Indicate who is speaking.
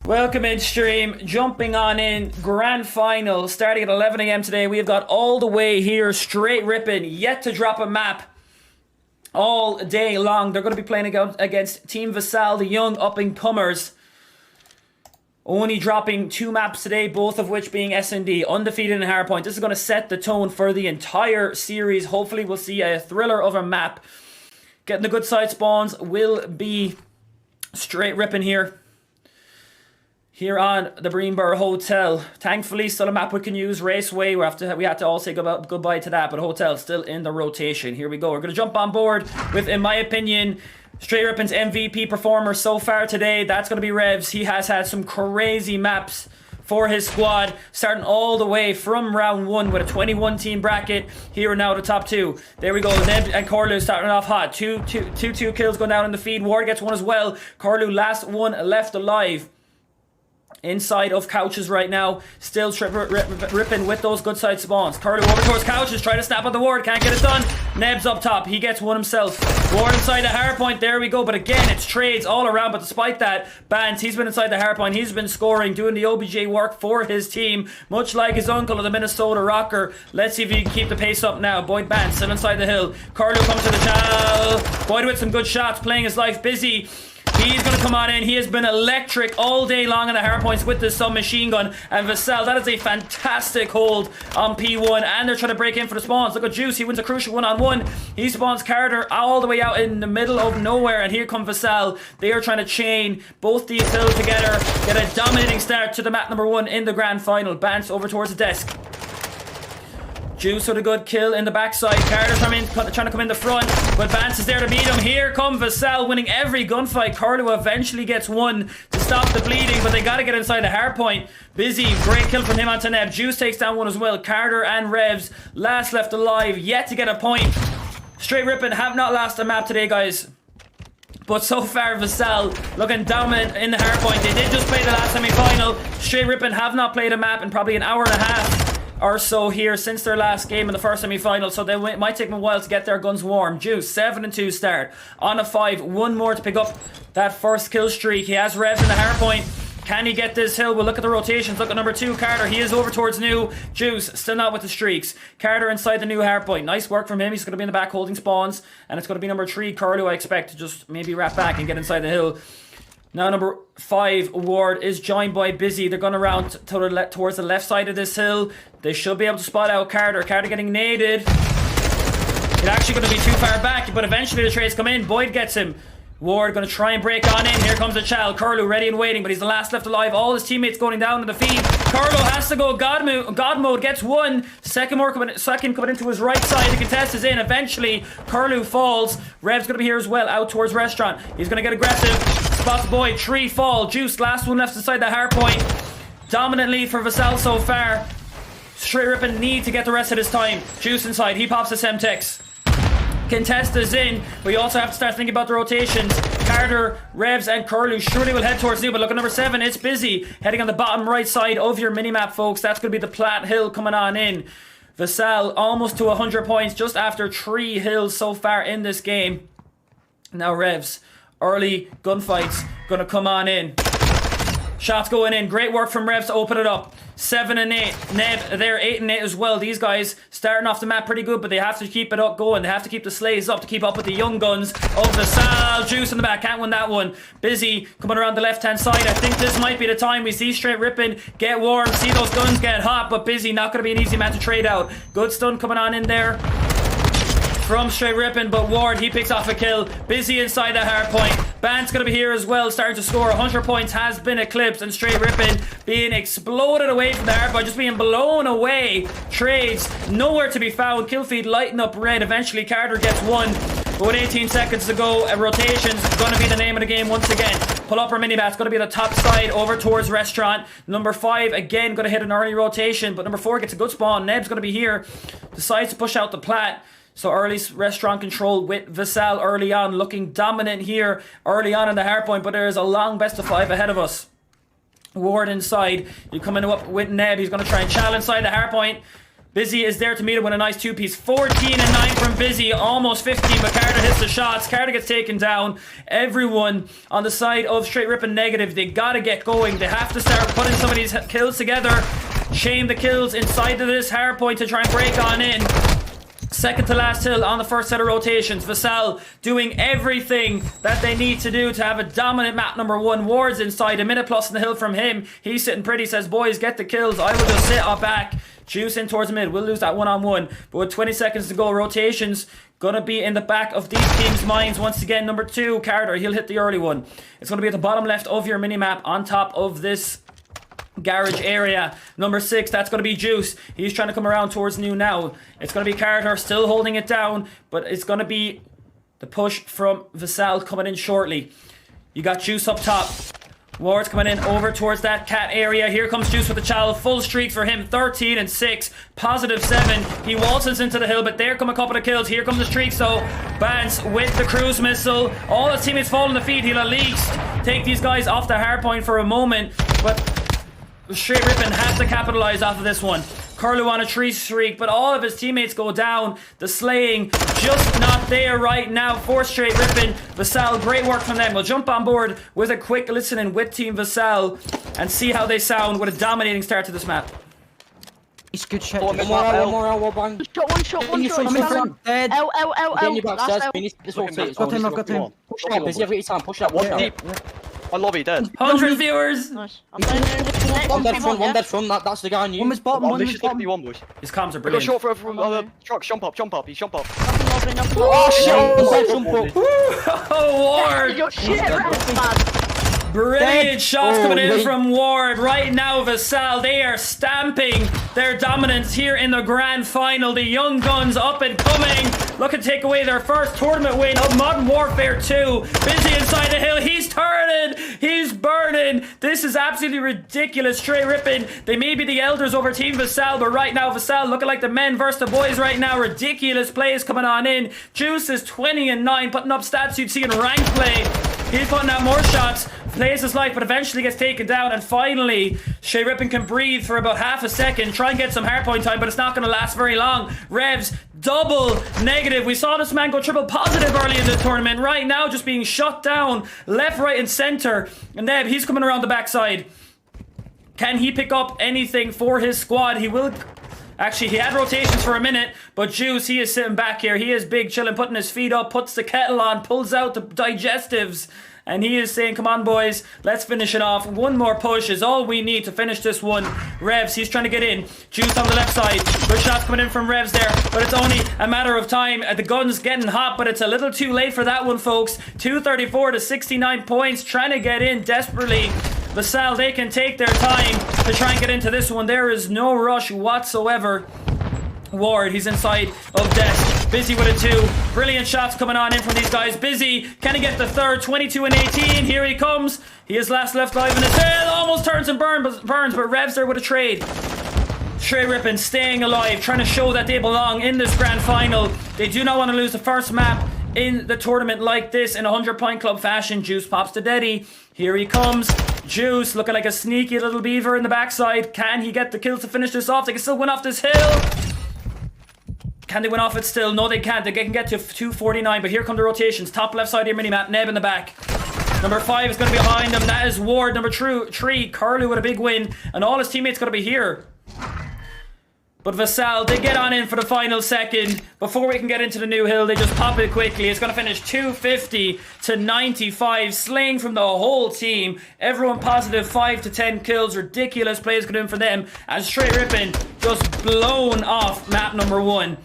Speaker 1: Welcome in stream, jumping on in, grand final, starting at 11 a.m. today. We have got all the way here, straight ripping, yet to drop a map all day long. They're going to be playing against Team Vassal, the young up-and-comers. Only dropping 2 maps today, both of which being S&D, undefeated in hardpoint. This is going to set the tone for the entire series. Hopefully we'll see a thriller of a map. Getting the good side spawns will be straight ripping here. Here on the Breamber Hotel. Thankfully, still a map we can use. Raceway, we have to all say goodbye to that, but Hotel still in the rotation. Here we go. We're going to jump on board with, in my opinion, Straight Rippin's MVP performer so far today. That's going to be Revs. He has had some crazy maps for his squad, starting all the way from round 1 with a 21-team bracket. Here and now the top 2. There we go. Neb and Corlu starting off hot. Two kills going down in the feed. Ward gets one as well. Corlu last one left alive. Inside of couches right now, still ripping with those good side spawns. Curly over towards couches, try to snap on the ward, can't get it done. Neb's up top, he gets one himself. Ward inside the hardpoint, there we go. But again, it's trades all around. But despite that, Bant, he's been inside the hardpoint, he's been scoring, doing the OBJ work for his team, much like his uncle, the Minnesota Rocker. Let's see if he can keep the pace up now. Boyd Bant still inside the hill. Carlo comes to the channel. Boyd with some good shots, playing his life busy. He's going to come on in. He has been electric all day long in the hardpoints with this submachine gun. And Vassal, that is a fantastic hold on P1. And they're trying to break in for the spawns. Look at Juice. He wins a crucial one-on-one. He spawns Carter all the way out in the middle of nowhere. And here come Vassal. They are trying to chain both these hills together. Get a dominating start to the map number 1 in the grand final. Bance over towards the desk. Juice with a good kill in the backside. Carter trying to come in the front, but Vance is there to beat him. Here come Vassal winning every gunfight. Carlo eventually gets one to stop the bleeding, but they got to get inside the hardpoint. Busy, great kill from him onto Neb. Juice takes down one as well. Carter and Revs, last left alive, yet to get a point. Straight Rippin have not lost a map today, guys. But so far, Vassal looking dominant in the hardpoint. They did just play the last semi-final. Straight Rippin have not played a map in probably an hour and a half or so here since their last game in the first semi-final, so it might take them a while to get their guns warm. Juice, 7-2 start. On a 5, one more to pick up that first kill streak. He has Revs in the hardpoint. Can he get this hill? We'll look at the rotations. Look at number 2, Carter. He is over towards new. Juice, still not with the streaks. Carter inside the new hardpoint. Nice work from him. He's going to be in the back holding spawns. And it's going to be number 3, Curlew, I expect, to just maybe wrap back and get inside the hill. Now number 5, Ward, is joined by Busy. They're going around towards the left side of this hill. They should be able to spot out Carter. Carter getting naded. It's actually going to be too far back, but eventually the trades come in. Boyd gets him. Ward going to try and break on in. Here comes the child. Curlew ready and waiting, but he's the last left alive. All his teammates going down in the feed. Curlew has to go God mode. Gets one. Second coming into his right side. The contest is in. Eventually, Curlew falls. Rev's going to be here as well, out towards restaurant. He's going to get aggressive. Spots Boyd. 3 fall. Juice, last one left inside the hardpoint. Dominant lead for Vassal so far. Straight Rippin need to get the rest of his time. Juice inside. He pops the Semtex. Contest is in, but you also have to start thinking about the rotations. Carter, Revs, and Curlew surely will head towards new, but look at number 7, it's Busy. Heading on the bottom right side of your minimap, folks. That's going to be the Platte Hill coming on in. Vassal almost to 100 points just after 3 hills so far in this game. Now Revs, early gunfights, going to come on in. Shots going in. Great work from Revs to open it up. 7 and 8. Neb, they're 8 and 8 as well. These guys starting off the map pretty good, but they have to keep it up going. They have to keep the slays up to keep up with the young guns of Vassal. Juice in the back. Can't win that one. Busy coming around the left-hand side. I think this might be the time we see Straight Rippin get warm, see those guns get hot, but Busy not going to be an easy man to trade out. Good stun coming on in there from Straight Rippin, but Ward, he picks off a kill. Busy inside the hard point. Bant's going to be here as well, starting to score. 100 points has been eclipsed, and Straight Rippin being exploded away from the hard point, just being blown away. Trades nowhere to be found. Kill feed lighting up red. Eventually Carter gets one. But with 18 seconds to go, rotations going to be the name of the game once again. Pull up our minibat's going to be the top side over towards restaurant. Number 5 again going to hit an early rotation, but number 4 gets a good spawn. Neb's going to be here. Decides to push out the Platte. So early restaurant control with Vassal early on, looking dominant here early on in the hardpoint, but there is a long best of 5 ahead of us. Ward inside. You're coming up with Neb. He's going to try and challenge inside the hardpoint. Busy is there to meet him with a nice two-piece. 14 and 9 from Busy. Almost 15, but Carter hits the shots. Carter gets taken down. Everyone on the side of Straight Rippin' negative. They gotta get going. They have to start putting some of these kills together. Chain the kills inside of this hard point to try and break on in. Second to last hill on the first set of rotations. Vassal doing everything that they need to do to have a dominant map number 1. Ward's inside, a minute plus in the hill from him. He's sitting pretty, says, boys, get the kills. I will just sit up back. Juice in towards the mid. We'll lose that one-on-one. But with 20 seconds to go, rotations gonna be in the back of these teams' minds. Once again, number 2, Carter. He'll hit the early one. It's gonna be at the bottom left of your mini-map on top of this garage area. Number 6, that's going to be Juice. He's trying to come around towards New now. It's going to be Carter still holding it down, but it's going to be the push from Vassal coming in shortly. You got Juice up top. Ward's coming in over towards that cat area. Here comes Juice with the child. Full streak for him. 13 and 6. Positive 7. He waltzes into the hill, but there come a couple of kills. Here come the streaks, though. Bance with the cruise missile. All his teammates fall on the feet. He'll at least take these guys off the hard point for a moment, but Straight Rippin' has to capitalize off of this one. Curlew on a 3 streak, but all of his teammates go down. The slaying just not there right now for Straight Rippin'. Vassal, great work from them. We'll jump on board with a quick listening with Team Vassal and see how they sound with a dominating start to this map.
Speaker 2: It's good shit.
Speaker 3: One more, bang.
Speaker 4: One shot.
Speaker 2: Dead.
Speaker 4: L.
Speaker 3: Getting you backstairs.
Speaker 4: Last
Speaker 3: We need this whole thing.
Speaker 2: Got him, I've got him.
Speaker 3: Push it up, busy. Every time. Push it up. One deep.
Speaker 5: One lobby dead.
Speaker 1: 100 viewers.
Speaker 4: Nice. I'm playing in
Speaker 3: One dead front. One dead front. That's the guy on you.
Speaker 2: One was bottom, one
Speaker 5: This
Speaker 2: was
Speaker 5: should be
Speaker 2: bottom.
Speaker 5: one, boys.
Speaker 1: His comms are
Speaker 5: Got
Speaker 1: brilliant.
Speaker 5: short from trucks. Jump up. He's jump up.
Speaker 3: Oh shit! One dead jump up.
Speaker 1: Oh, Ward.
Speaker 4: Your shit, man.
Speaker 1: Brilliant shots coming in
Speaker 3: Holy.
Speaker 1: from Ward. Right now, Vassal, they are stamping their dominance here in the grand final. The young guns up and coming. Looking to take away their first tournament win of Modern Warfare 2. Busy inside the hill. He's turning. He's burning. This is absolutely ridiculous. Straight Rippin'. They may be the elders over Team Vassal, but right now, Vassal looking like the men versus the boys right now. Ridiculous plays coming on in. Juice is 20 and 9, putting up stats you'd see in ranked play. He's putting out more shots, plays his life, but eventually gets taken down. And finally, Straight Rippin' can breathe for about half a second, try and get some hardpoint time, but it's not going to last very long. Revs, double negative. We saw this man go triple positive early in the tournament. Right now, just being shut down left, right, and center. And Neb, he's coming around the backside. Can he pick up anything for his squad? He will. Actually, he had rotations for a minute, but Juice, he is sitting back here. He is big, chilling, putting his feet up, puts the kettle on, pulls out the digestives, and he is saying, come on, boys, let's finish it off. One more push is all we need to finish this one. Revs, he's trying to get in. Juice on the left side. Good shots coming in from Revs there, but it's only a matter of time. The gun's getting hot, but it's a little too late for that one, folks. 234 to 69 points, trying to get in desperately. Vassal, they can take their time to try and get into this one. There is no rush whatsoever. Ward, he's inside of Death. Busy with a 2. Brilliant shots coming on in from these guys. Busy, can he get the third? 22 and 18. Here he comes. He is last left alive in his head. Almost turns and burns, but Revs there with a trade. Straight Rippin' staying alive, trying to show that they belong in this grand final. They do not want to lose the first map in the tournament like this in 100-point club fashion. Juice pops to Deddy. Here he comes. Juice looking like a sneaky little beaver in the backside. Can he get the kills to finish this off? They can still win off this hill. Can they win off it still? No, they can't. They can get to 249, but here come the rotations. Top left side of your mini-map. Neb in the back. Number 5 is going to be behind him. That is Ward. Number 3, Curlew with a big win. And all his teammates going to be here. But Vassal, they get on in for the final second. Before we can get into the new hill, they just pop it quickly. It's going to finish 250 to 95. Slaying from the whole team. Everyone positive 5 to 10 kills. Ridiculous plays going in for them. And Straight Rippin' just blown off map number 1.